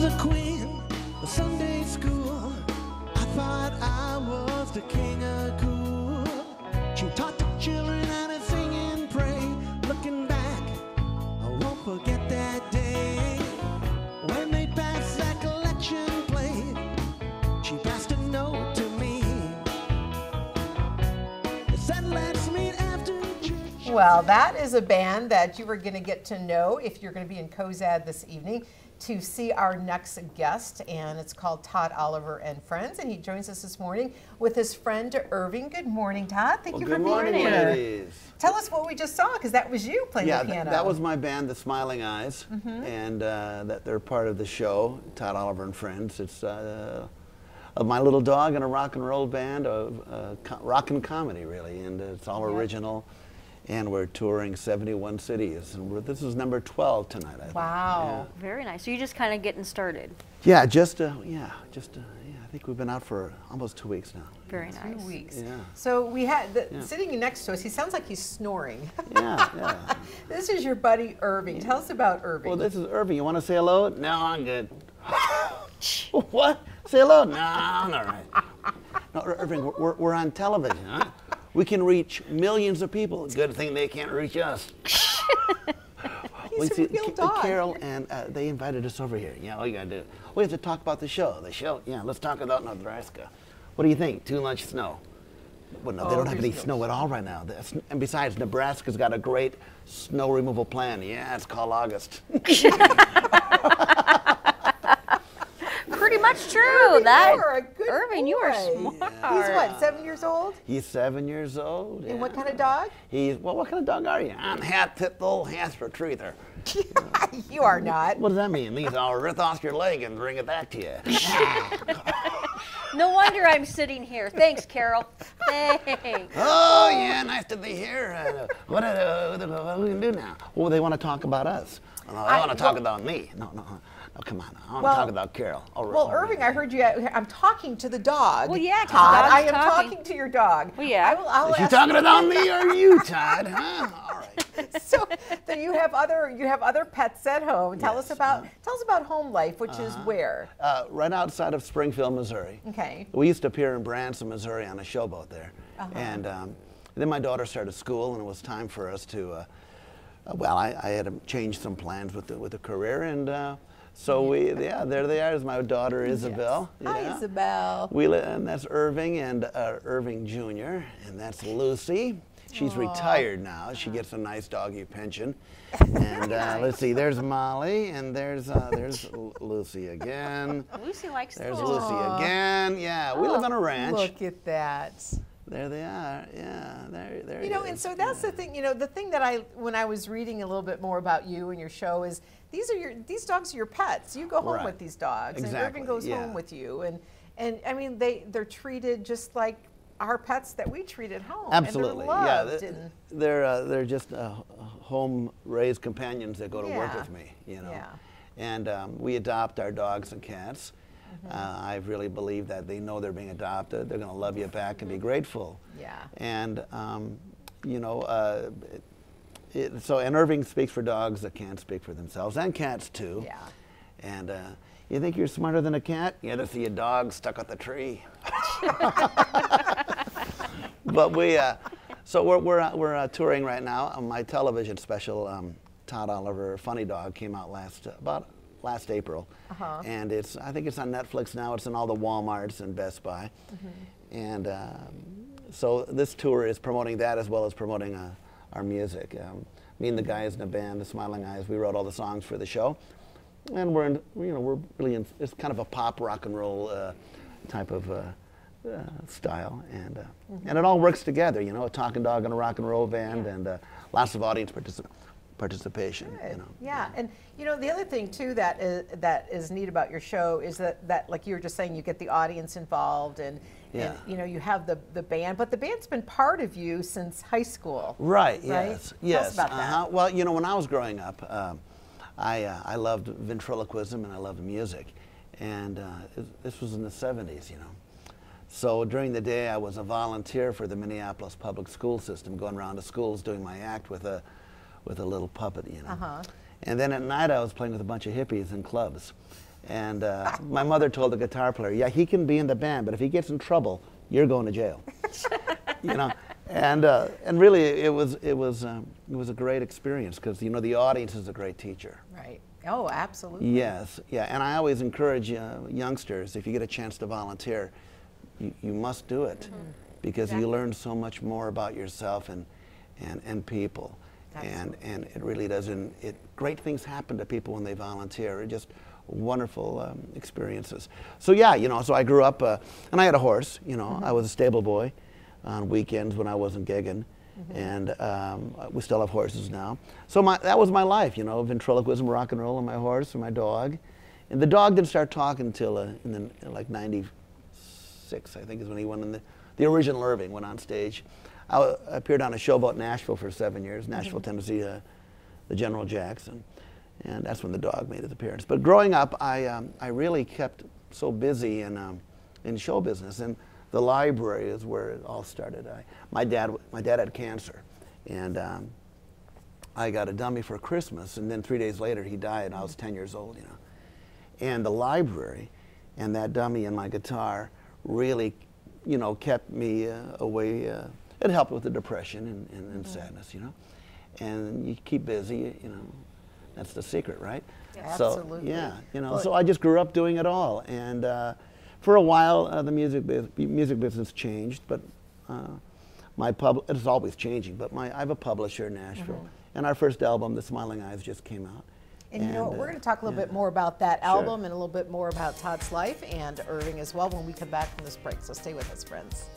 a queen of Sunday school. I thought I was the king of cool. She taught the children how to sing and pray. Looking back, I won't forget that day when they passed that collection plate. She passed a note to me. It said, let's meet after church. Well, that is a band that you were going to get to know if you're going to be in Cozad this evening to see our next guest, and it's called Todd Oliver and Friends, and he joins us this morning with his friend Irving. Good morning, Todd. Thank you for being here. Ladies. Tell us what we just saw, because that was you playing the piano. That was my band, the Smiling Eyes, and that they're part of the show, Todd Oliver and Friends. It's my little dog and a rock and roll band of rock and comedy, really, and it's all original. And we're touring 71 cities, and this is number 12 tonight, I think. Wow. Yeah. Very nice. So you're just kind of getting started. Yeah, I think we've been out for almost 2 weeks now. Very nice. 2 weeks. Yeah. So we had, sitting next to us, he sounds like he's snoring. Yeah. This is your buddy Irving. Tell us about Irving. Well, this is Irving. You want to say hello? No, I'm good. What? Say hello? No, I'm all right. No, Irving, we're on television, huh? We can reach millions of people. Good thing they can't reach us. He's a real dog. Carol and they invited us over here. Yeah, all you gotta do. We have to talk about the show. The show. Yeah, let's talk about Nebraska. What do you think? Too much snow? Well, no, they don't have any snow at all right now. And besides, Nebraska's got a great snow removal plan. Yeah, it's called August. Pretty much true. Irving, you are a good Irving, boy. you are smart. He's what, 7 years old? He's 7 years old. And what kind of dog? Well, what kind of dog are you? I'm half pit bull, half retriever. You are not. What does that mean? It means I'll rip off your leg and bring it back to you. No wonder I'm sitting here. Thanks, Carol. Thanks. Oh, yeah, nice to be here. What are we going to do now? Well, they want to talk about us. No, they want to talk about me. No, come on. I want to talk about Carol. Well, Irving, I heard you. I'm talking to the dog. Well, yeah, Todd. Todd's I am talking to your dog. Well, yeah. Is she talking about me or you, Todd? Huh? All right. So you have other pets at home. Tell us about home life, which is where? Right outside of Springfield, Missouri. Okay. We used to appear in Branson, Missouri on a showboat there. And then my daughter started school, and it was time for us to, I had to change some plans with the career, and so there they are. Is my daughter Isabel. Yes. Hi, Isabel. And that's Irving and Irving Jr., and that's Lucy. She's retired now. She gets a nice doggy pension. And let's see, there's Molly, and there's Lucy again. Lucy likes There's the Lucy again. Yeah, we live on a ranch. Look at that. There they are. Yeah, there. You know, and so that's the thing. You know, the thing that when I was reading a little bit more about you and your show is these dogs are your pets. You go home with these dogs, and Irving goes home with you, and I mean they're treated just like our pets that we treat at home. Absolutely, and they're loved, they're just home-raised companions that go to work with me. You know, and we adopt our dogs and cats. I really believe that they know they're being adopted. They're going to love you back and be grateful. Yeah. And you know, and Irving speaks for dogs that can't speak for themselves, and cats too. Yeah. And you think you're smarter than a cat? You had to see a dog stuck at the tree. But we're touring right now. My television special, Todd Oliver, Funny Dog, came out last April, and I think it's on Netflix now. It's in all the Walmarts and Best Buy, and so this tour is promoting that as well as promoting our music. Me and the guys in the band, the Smiling Eyes, we wrote all the songs for the show, and we're really in, it's kind of a pop rock and roll type of style, and it all works together. You know, a talking dog and a rock and roll band, and lots of audience participation. Good. You know. Yeah, and you know the other thing too that is neat about your show is that like you were just saying, you get the audience involved, and you know you have the band, but the band's been part of you since high school. Right. Right? Yes. Tell us about that. Well, you know, when I was growing up, I loved ventriloquism and I loved music, and this was in the '70s. You know. So during the day, I was a volunteer for the Minneapolis public school system, going around to schools doing my act with a little puppet, you know. And then at night, I was playing with a bunch of hippies in clubs. And my mother told the guitar player, yeah, he can be in the band, but if he gets in trouble, you're going to jail. You know, and really it was a great experience because, you know, the audience is a great teacher. Right. Oh, absolutely. Yes, yeah, and I always encourage youngsters, if you get a chance to volunteer, you must do it, because you learn so much more about yourself and people. And it really does, and great things happen to people when they volunteer. Just wonderful experiences. So yeah, you know, so I grew up, and I had a horse, you know. I was a stable boy on weekends when I wasn't gigging. And we still have horses now. So that was my life, you know, ventriloquism, rock and roll, and my horse and my dog. And the dog didn't start talking until like 96, I think, is when he went in the original Irving, went on stage. I appeared on a showboat in Nashville for 7 years, Nashville, Tennessee, the General Jackson. And that's when the dog made his appearance. But growing up, I really kept so busy in show business. And the library is where it all started. My dad had cancer, and I got a dummy for Christmas, and then 3 days later he died, and I was 10 years old, you know. And the library and that dummy and my guitar really, you know, kept me away. It helped with the depression and sadness, you know. And you keep busy, you know. That's the secret, right? Yeah, so, absolutely. Yeah, you know. So I just grew up doing it all, and. For a while, the music business changed, but it's always changing. But I have a publisher in Nashville, and our first album, The Smiling Eyes, just came out. And you know, we're going to talk a little bit more about that album and a little bit more about Todd's life and Irving as well when we come back from this break. So stay with us, friends.